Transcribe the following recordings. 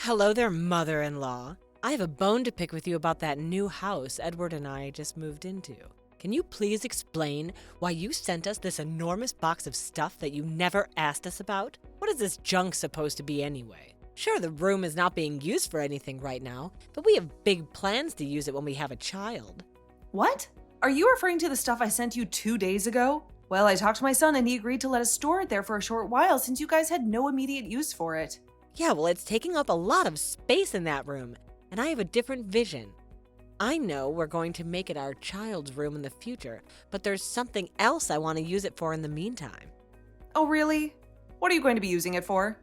Hello there, mother-in-law. I have a bone to pick with you about that new house Edward and I just moved into. Can you please explain why you sent us this enormous box of stuff that you never asked us about? What is this junk supposed to be anyway? Sure, the room is not being used for anything right now, but we have big plans to use it when we have a child. What? Are you referring to the stuff I sent you 2 days ago? Well, I talked to my son and he agreed to let us store it there for a short while since you guys had no immediate use for it. Yeah, well, it's taking up a lot of space in that room, and I have a different vision. I know we're going to make it our child's room in the future, but there's something else I want to use it for in the meantime. Oh, really? What are you going to be using it for?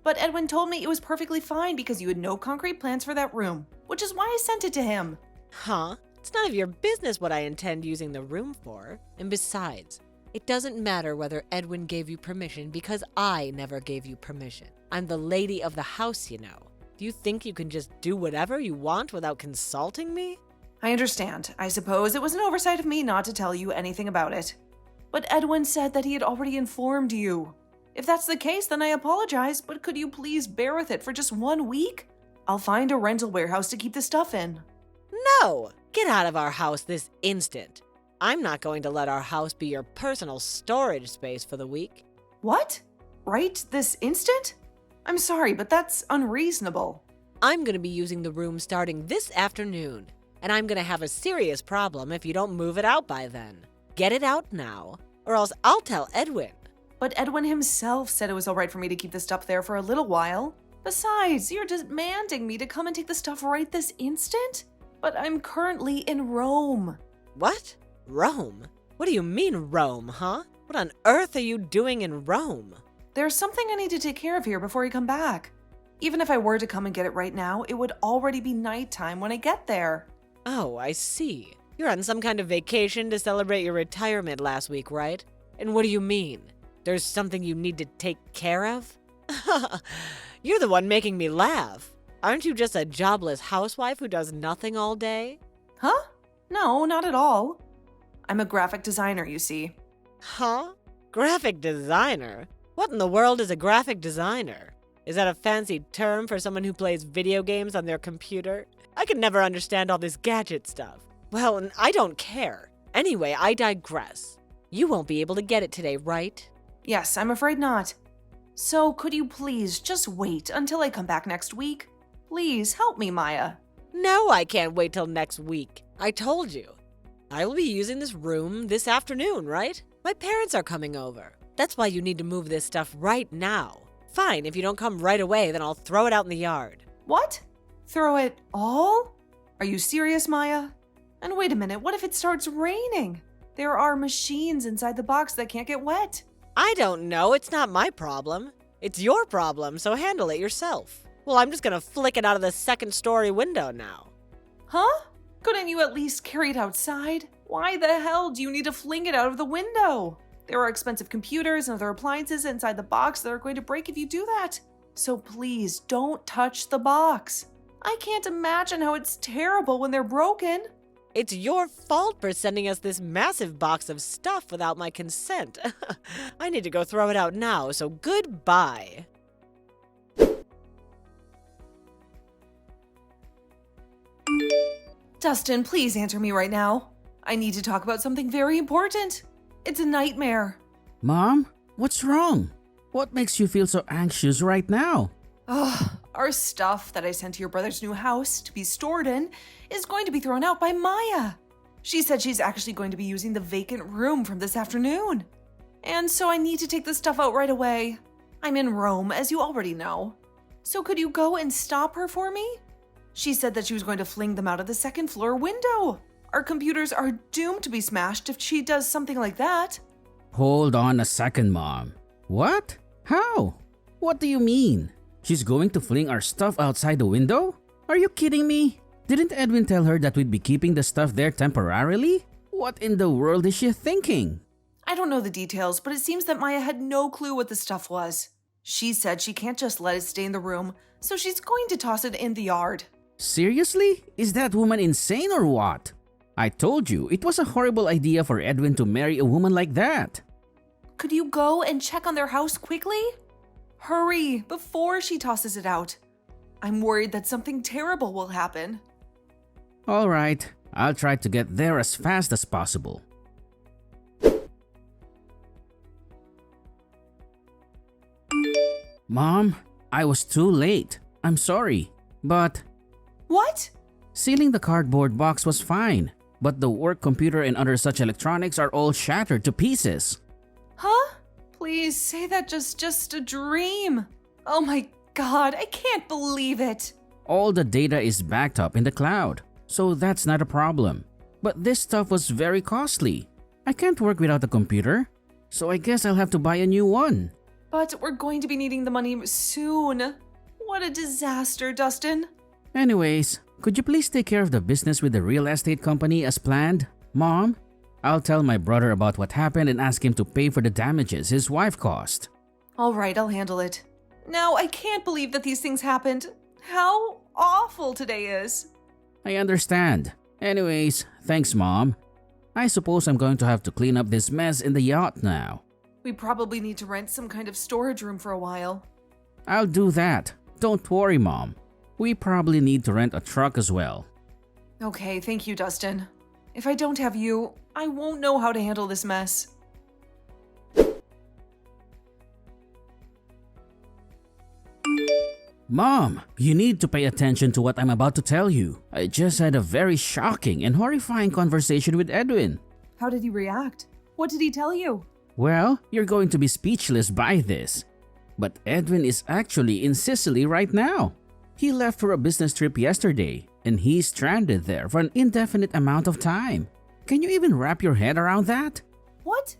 But Edwin told me it was perfectly fine because you had no concrete plans for that room, which is why I sent it to him. Huh? It's none of your business what I intend using the room for. And besides, it doesn't matter whether Edwin gave you permission because I never gave you permission. I'm the lady of the house, you know. Do you think you can just do whatever you want without consulting me? I understand. I suppose it was an oversight of me not to tell you anything about it. But Edwin said that he had already informed you. If that's the case, then I apologize, but could you please bear with it for just 1 week? I'll find a rental warehouse to keep the stuff in. No! Get out of our house this instant. I'm not going to let our house be your personal storage space for the week. What? Right this instant? I'm sorry, but that's unreasonable. I'm going to be using the room starting this afternoon, and I'm going to have a serious problem if you don't move it out by then. Get it out now, or else I'll tell Edwin. But Edwin himself said it was all right for me to keep the stuff there for a little while. Besides, you're demanding me to come and take the stuff right this instant? But I'm currently in Rome. What? Rome? What do you mean Rome, huh? What on earth are you doing in Rome? There's something I need to take care of here before you come back. Even if I were to come and get it right now, it would already be nighttime when I get there. Oh, I see. You're on some kind of vacation to celebrate your retirement last week, right? And what do you mean? There's something you need to take care of? You're the one making me laugh. Aren't you just a jobless housewife who does nothing all day? Huh? No, not at all. I'm a graphic designer, you see. Huh? Graphic designer? What in the world is a graphic designer? Is that a fancy term for someone who plays video games on their computer? I can never understand all this gadget stuff. Well, and I don't care. Anyway, I digress. You won't be able to get it today, right? Yes, I'm afraid not. So could you please just wait until I come back next week? Please help me, Maya. No, I can't wait till next week. I told you. I will be using this room this afternoon, right? My parents are coming over. That's why you need to move this stuff right now. Fine, if you don't come right away, then I'll throw it out in the yard. What? Throw it all? Are you serious, Maya? And wait a minute, what if it starts raining? There are machines inside the box that can't get wet. I don't know, it's not my problem. It's your problem, so handle it yourself. Well, I'm just gonna flick it out of the second-story window now. Huh? Couldn't you at least carry it outside? Why the hell do you need to fling it out of the window? There are expensive computers and other appliances inside the box that are going to break if you do that. So please don't touch the box. I can't imagine how it's terrible when they're broken. It's your fault for sending us this massive box of stuff without my consent. I need to go throw it out now, so goodbye. Dustin, please answer me right now. I need to talk about something very important. It's a nightmare. Mom, what's wrong? What makes you feel so anxious right now? Our stuff that I sent to your brother's new house to be stored in is going to be thrown out by Maya. She said she's actually going to be using the vacant room from this afternoon. And so I need to take the stuff out right away. I'm in Rome, as you already know. So could you go and stop her for me? She said that she was going to fling them out of the second floor window. Our computers are doomed to be smashed if she does something like that. Hold on a second, Mom. What? How? What do you mean? She's going to fling our stuff outside the window? Are you kidding me? Didn't Edwin tell her that we'd be keeping the stuff there temporarily? What in the world is she thinking? I don't know the details, but it seems that Maya had no clue what the stuff was. She said she can't just let it stay in the room, so she's going to toss it in the yard. Seriously? Is that woman insane or what? I told you, it was a horrible idea for Edwin to marry a woman like that. Could you go and check on their house quickly? Hurry, before she tosses it out. I'm worried that something terrible will happen. Alright, I'll try to get there as fast as possible. Mom, I was too late. I'm sorry, but What? sealing the cardboard box was fine, but the work computer and other such electronics are all shattered to pieces. Huh? Please say that just a dream. Oh my god, I can't believe it. All the data is backed up in the cloud, so that's not a problem. But this stuff was very costly. I can't work without a computer, so I guess I'll have to buy a new one. But we're going to be needing the money soon. What a disaster, Dustin. Anyways, could you please take care of the business with the real estate company as planned, Mom? I'll tell my brother about what happened and ask him to pay for the damages his wife caused. All right, I'll handle it. Now, I can't believe that these things happened. How awful today is. I understand. Anyways, thanks, Mom. I suppose I'm going to have to clean up this mess in the yacht now. We probably need to rent some kind of storage room for a while. I'll do that. Don't worry, Mom. We probably need to rent a truck as well. Okay, thank you, Dustin. If I don't have you, I won't know how to handle this mess. Mom, you need to pay attention to what I'm about to tell you. I just had a very shocking and horrifying conversation with Edwin. How did he react? What did he tell you? Well, you're going to be speechless by this. But Edwin is actually in Sicily right now. He left for a business trip yesterday, and he's stranded there for an indefinite amount of time. Can you even wrap your head around that? What?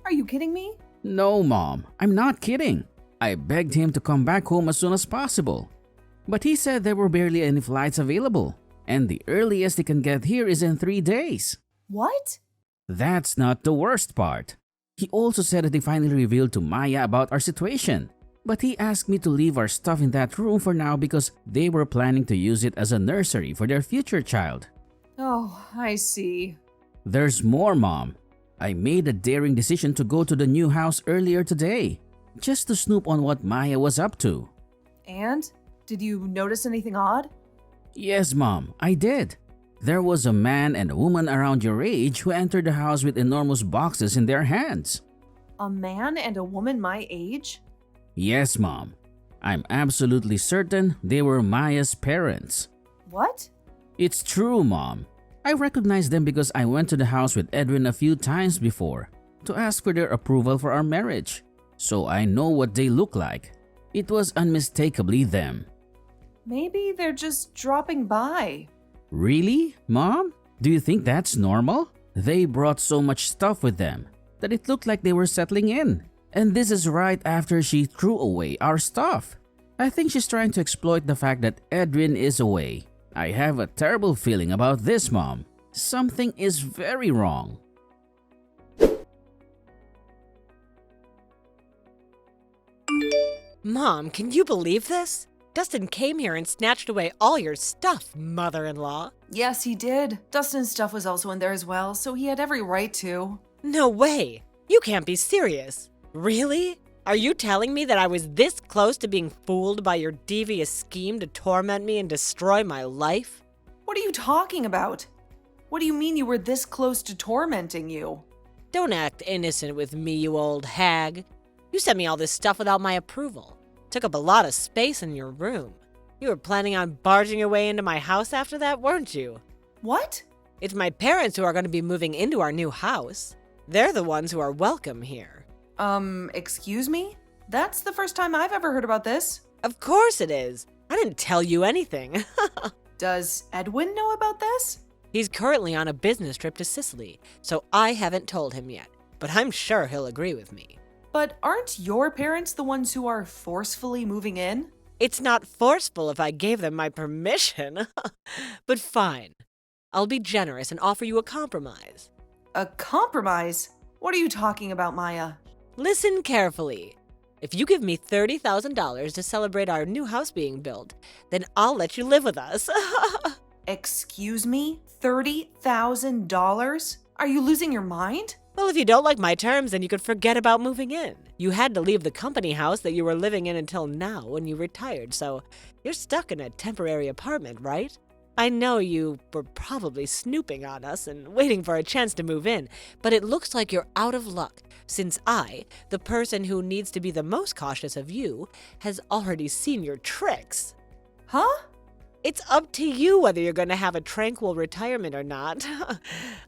Are you kidding me? No, Mom, I'm not kidding. I begged him to come back home as soon as possible. But he said there were barely any flights available, and the earliest he can get here is in 3 days. What? That's not the worst part. He also said that he finally revealed to Maya about our situation. But he asked me to leave our stuff in that room for now because they were planning to use it as a nursery for their future child. Oh, I see. There's more, Mom. I made a daring decision to go to the new house earlier today, just to snoop on what Maya was up to. And? Did you notice anything odd? Yes, Mom, I did. There was a man and a woman around your age who entered the house with enormous boxes in their hands. A man and a woman my age? Yes, Mom. I'm absolutely certain they were Maya's parents. What? It's true, Mom. I recognize them because I went to the house with Edwin a few times before to ask for their approval for our marriage. So I know what they look like. It was unmistakably them. Maybe they're just dropping by. Really, Mom? Do you think that's normal? They brought so much stuff with them that it looked like they were settling in. And this is right after she threw away our stuff. I think she's trying to exploit the fact that Edwin is away. I have a terrible feeling about this, Mom. Something is very wrong. Mom, can you believe this? Dustin came here and snatched away all your stuff, mother-in-law. Yes, he did. Dustin's stuff was also in there as well, so he had every right to. No way! You can't be serious. Really? Are you telling me that I was this close to being fooled by your devious scheme to torment me and destroy my life? What are you talking about? What do you mean you were this close to tormenting you? Don't act innocent with me, you old hag. You sent me all this stuff without my approval. Took up a lot of space in your room. You were planning on barging away into my house after that, weren't you? What? It's my parents who are going to be moving into our new house. They're the ones who are welcome here. Excuse me? That's the first time I've ever heard about this. Of course it is. I didn't tell you anything. Does Edwin know about this? He's currently on a business trip to Sicily, so I haven't told him yet. But I'm sure he'll agree with me. But aren't your parents the ones who are forcefully moving in? It's not forceful if I gave them my permission. But fine. I'll be generous and offer you a compromise. A compromise? What are you talking about, Maya? Listen carefully. If you give me $30,000 to celebrate our new house being built, then I'll let you live with us. Excuse me? $30,000? Are you losing your mind? Well, if you don't like my terms, then you could forget about moving in. You had to leave the company house that you were living in until now when you retired, so you're stuck in a temporary apartment, right? I know you were probably snooping on us and waiting for a chance to move in, but it looks like you're out of luck, since I, the person who needs to be the most cautious of you, has already seen your tricks. Huh? It's up to you whether you're going to have a tranquil retirement or not.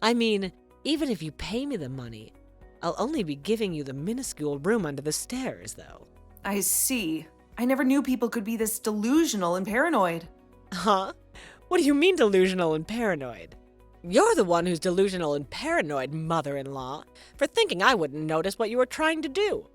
I mean, even if you pay me the money, I'll only be giving you the minuscule room under the stairs, though. I see. I never knew people could be this delusional and paranoid. Huh? What do you mean delusional and paranoid? You're the one who's delusional and paranoid, mother-in-law, for thinking I wouldn't notice what you were trying to do.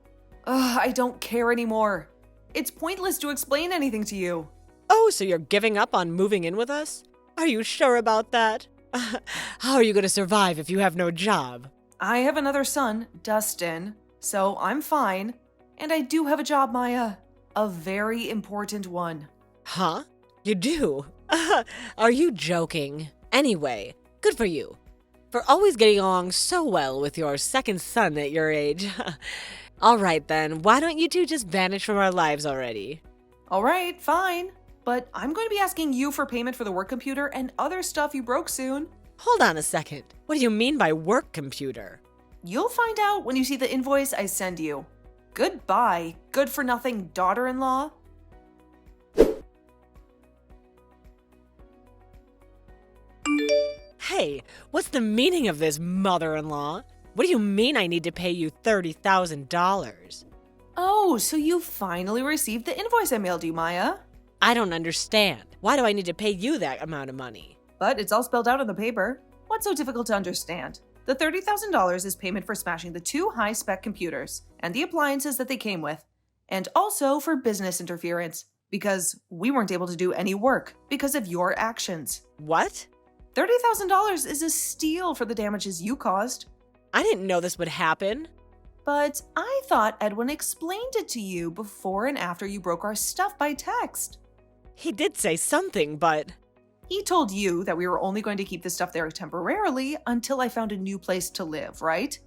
Ugh, I don't care anymore. It's pointless to explain anything to you. Oh, so you're giving up on moving in with us? Are you sure about that? How are you going to survive if you have no job? I have another son, Dustin, so I'm fine. And I do have a job, Maya. A very important one. Huh? You do? Are you joking? Anyway, good for you. For always getting along so well with your second son at your age. All right then, why don't you two just vanish from our lives already? All right, fine. But I'm going to be asking you for payment for the work computer and other stuff you broke soon. Hold on a second. What do you mean by work computer? You'll find out when you see the invoice I send you. Goodbye, good-for-nothing daughter-in-law. Hey, what's the meaning of this, mother-in-law? What do you mean I need to pay you $30,000? Oh, so you finally received the invoice I mailed you, Maya. I don't understand. Why do I need to pay you that amount of money? But it's all spelled out on the paper. What's so difficult to understand? The $30,000 is payment for smashing the 2 high-spec computers and the appliances that they came with, and also for business interference, because we weren't able to do any work because of your actions. What? $30,000 is a steal for the damages you caused. I didn't know this would happen. But I thought Edwin explained it to you before and after you broke our stuff by text. He did say something, but... He told you that we were only going to keep the stuff there temporarily until I found a new place to live, right?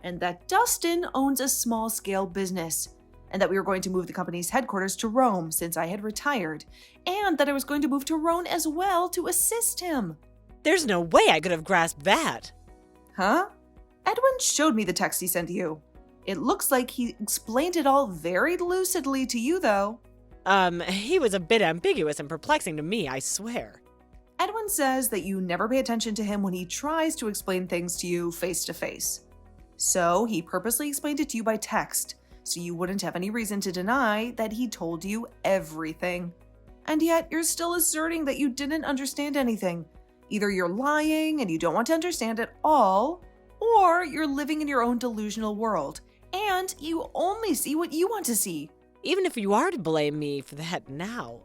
And that Dustin owns a small-scale business, and that we were going to move the company's headquarters to Rome since I had retired, and that I was going to move to Rome as well to assist him. There's no way I could have grasped that. Huh? Edwin showed me the text he sent you. It looks like he explained it all very lucidly to you, though. He was a bit ambiguous and perplexing to me, I swear. Edwin says that you never pay attention to him when he tries to explain things to you face to face. So he purposely explained it to you by text, so you wouldn't have any reason to deny that he told you everything. And yet you're still asserting that you didn't understand anything. Either you're lying and you don't want to understand at all, or you're living in your own delusional world, and you only see what you want to see. Even if you are to blame me for that now.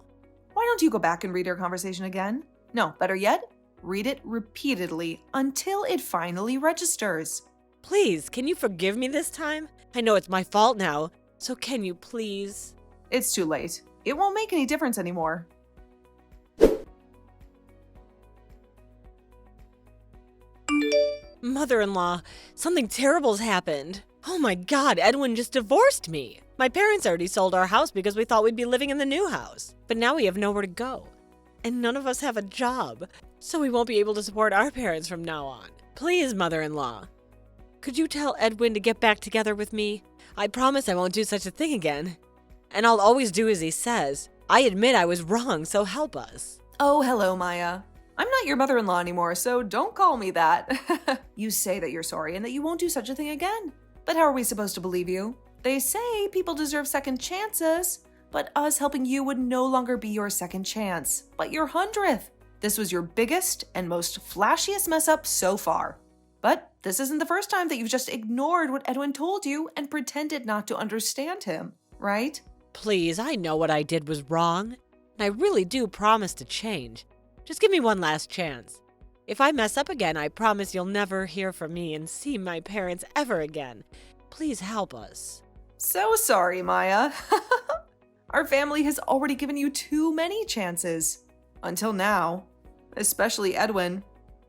Why don't you go back and read our conversation again? No, better yet, read it repeatedly until it finally registers. Please, can you forgive me this time? I know it's my fault now, so can you please? It's too late. It won't make any difference anymore. Mother-in-law, something terrible's happened. Oh my God, Edwin just divorced me. My parents already sold our house because we thought we'd be living in the new house. But now we have nowhere to go. And none of us have a job, so we won't be able to support our parents from now on. Please, mother-in-law, could you tell Edwin to get back together with me? I promise I won't do such a thing again. And I'll always do as he says. I admit I was wrong, so help us. Oh, hello, Maya. I'm not your mother-in-law anymore, so don't call me that. You say that you're sorry and that you won't do such a thing again. But how are we supposed to believe you? They say people deserve second chances, but us helping you would no longer be your second chance, but your 100th. This was your biggest and most flashiest mess up so far. But this isn't the first time that you've just ignored what Edwin told you and pretended not to understand him, right? Please, I know what I did was wrong, and I really do promise to change. Just give me one last chance. If I mess up again, I promise you'll never hear from me and see my parents ever again. Please help us. So sorry, Maya. Our family has already given you too many chances. Until now. Especially Edwin.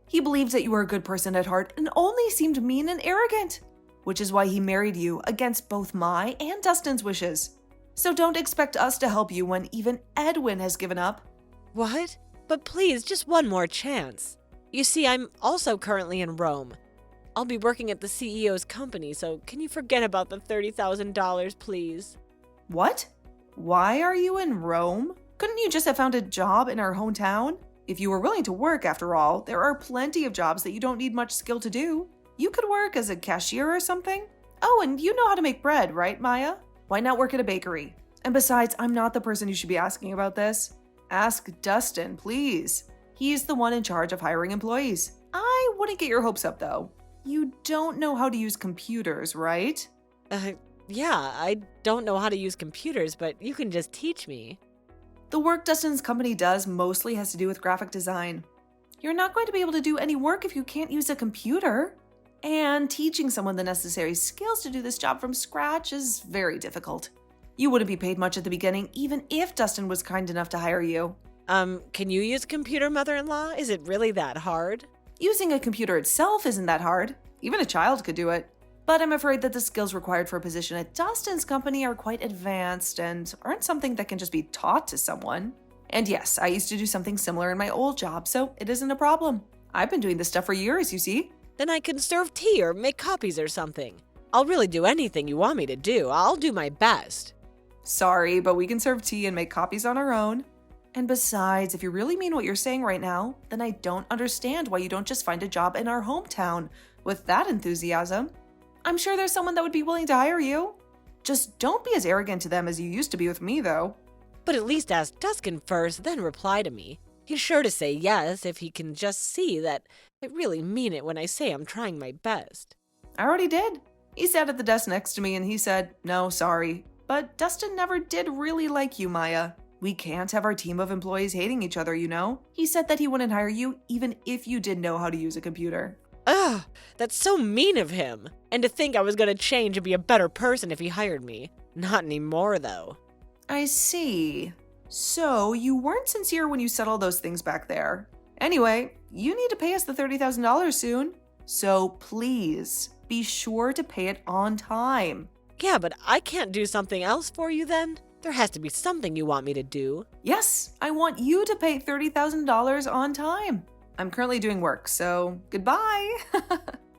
He believes that you are a good person at heart and only seemed mean and arrogant, which is why he married you against both my and Dustin's wishes. So don't expect us to help you when even Edwin has given up. What? But please, just one more chance. You see, I'm also currently in Rome. I'll be working at the CEO's company, so can you forget about the $30,000, please? What? Why are you in Rome? Couldn't you just have found a job in our hometown? If you were willing to work, after all, there are plenty of jobs that you don't need much skill to do. You could work as a cashier or something. Oh, and you know how to make bread, right, Maya? Why not work at a bakery? And besides, I'm not the person you should be asking about this. Ask Dustin, please. He's the one in charge of hiring employees. I wouldn't get your hopes up, though. You don't know how to use computers, right? Yeah, I don't know how to use computers, but you can just teach me. The work Dustin's company does mostly has to do with graphic design. You're not going to be able to do any work if you can't use a computer. And teaching someone the necessary skills to do this job from scratch is very difficult. You wouldn't be paid much at the beginning, even if Dustin was kind enough to hire you. Can you use a computer, mother-in-law? Is it really that hard? Using a computer itself isn't that hard. Even a child could do it. But I'm afraid that the skills required for a position at Dustin's company are quite advanced and aren't something that can just be taught to someone. And yes, I used to do something similar in my old job, so it isn't a problem. I've been doing this stuff for years, you see. Then I can serve tea or make copies or something. I'll really do anything you want me to do. I'll do my best. Sorry, but we can serve tea and make copies on our own. And besides, if you really mean what you're saying right now, then I don't understand why you don't just find a job in our hometown with that enthusiasm. I'm sure there's someone that would be willing to hire you. Just don't be as arrogant to them as you used to be with me, though. But at least ask Dustin first, then reply to me. He's sure to say yes if he can just see that I really mean it when I say I'm trying my best. I already did. He sat at the desk next to me and he said, "No, sorry. But Dustin never did really like you, Maya. We can't have our team of employees hating each other, you know? He said that he wouldn't hire you even if you did know how to use a computer." Ugh, that's so mean of him. And to think I was going to change and be a better person if he hired me. Not anymore, though. I see. So you weren't sincere when you said all those things back there. Anyway, you need to pay us the $30,000 soon. So please, be sure to pay it on time. Yeah, but I can't do something else for you then? There has to be something you want me to do. Yes, I want you to pay $30,000 on time. I'm currently doing work, so goodbye.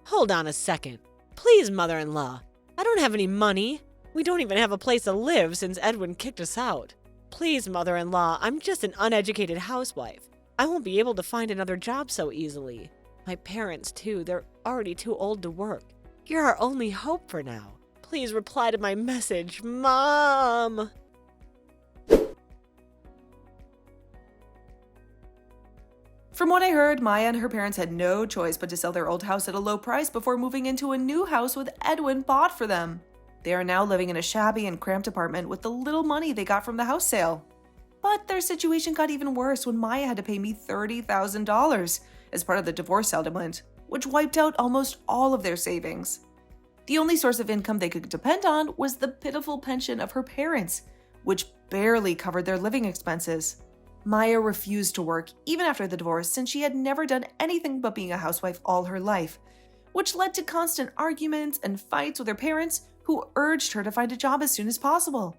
Hold on a second. Please, mother-in-law. I don't have any money. We don't even have a place to live since Edwin kicked us out. Please, mother-in-law, I'm just an uneducated housewife. I won't be able to find another job so easily. My parents, too, they're already too old to work. You're our only hope for now. Please reply to my message, Mom! From what I heard, Maya and her parents had no choice but to sell their old house at a low price before moving into a new house with Edwin bought for them. They are now living in a shabby and cramped apartment with the little money they got from the house sale. But their situation got even worse when Maya had to pay me $30,000 as part of the divorce settlement, which wiped out almost all of their savings. The only source of income they could depend on was the pitiful pension of her parents, which barely covered their living expenses. Maya refused to work even after the divorce since she had never done anything but being a housewife all her life, which led to constant arguments and fights with her parents who urged her to find a job as soon as possible.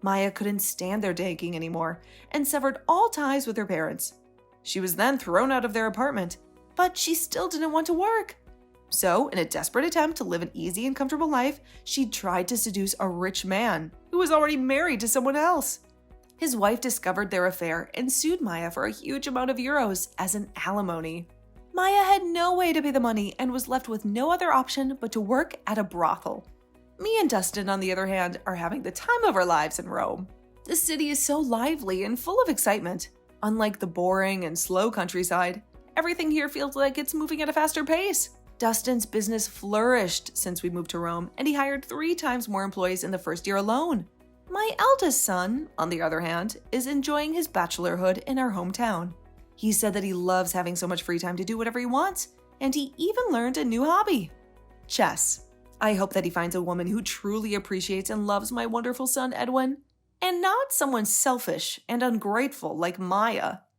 Maya couldn't stand their nagging anymore and severed all ties with her parents. She was then thrown out of their apartment, but she still didn't want to work. So, in a desperate attempt to live an easy and comfortable life, she tried to seduce a rich man who was already married to someone else. His wife discovered their affair and sued Maya for a huge amount of euros as an alimony. Maya had no way to pay the money and was left with no other option but to work at a brothel. Me and Dustin, on the other hand, are having the time of our lives in Rome. The city is so lively and full of excitement. Unlike the boring and slow countryside, everything here feels like it's moving at a faster pace. Dustin's business flourished since we moved to Rome, and he hired 3 times more employees in the first year alone. My eldest son, on the other hand, is enjoying his bachelorhood in our hometown. He said that he loves having so much free time to do whatever he wants, and he even learned a new hobby: chess. I hope that he finds a woman who truly appreciates and loves my wonderful son, Edwin, and not someone selfish and ungrateful like Maya.